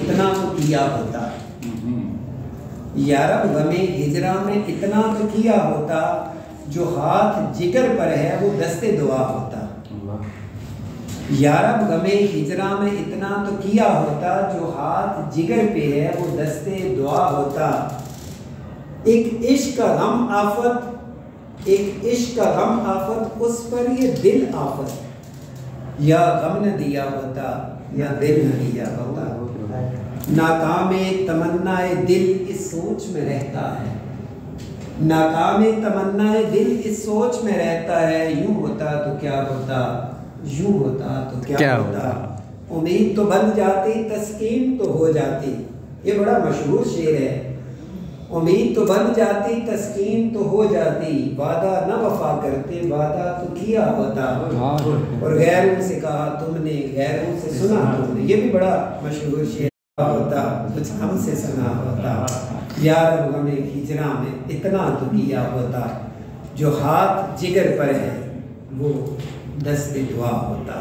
اتنا تو کیا ہوتا، یارب غمِ ہجراں میں اتنا تو کیا ہوتا، جو ہاتھ جگر پر ہے وہ دست دعا ہوتا۔ یارب غمِ ہجراں میں اتنا تو کیا ہوتا، جو ہاتھ جگر پہ ہے وہ دست دعا ہوتا۔ ایک عشق کا غم آفت، ایک عشق کا غم آفت، اس پر یہ دل آفت، یا غم نہ دیا ہوتا یا دل نہ دیا ہوتا۔ ناکام تمنا دل اس سوچ میں رہتا ہے، ناکام تمنا دل اس سوچ میں رہتا ہے، یوں ہوتا تو کیا ہوتا، یوں ہوتا تو کیا ہوتا۔ امید تو بن جاتی تسکین تو ہو جاتی، یہ بڑا مشہور شعر ہے۔ امید تو بن جاتی تسکین تو ہو جاتی، وعدہ نہ وفا کرتے وعدہ تو کیا ہوتا، اور غیروں سے کہا تم نے غیروں سے سنا تم نے، یہ بھی بڑا مشہور شعر ہوتا، کچھ ہم سے سنا ہوتا۔ یارب غمِ ہجراں میں اتنا تو کیا ہوتا، جو ہاتھ جگر پر ہے وہ دست دعا ہوتا۔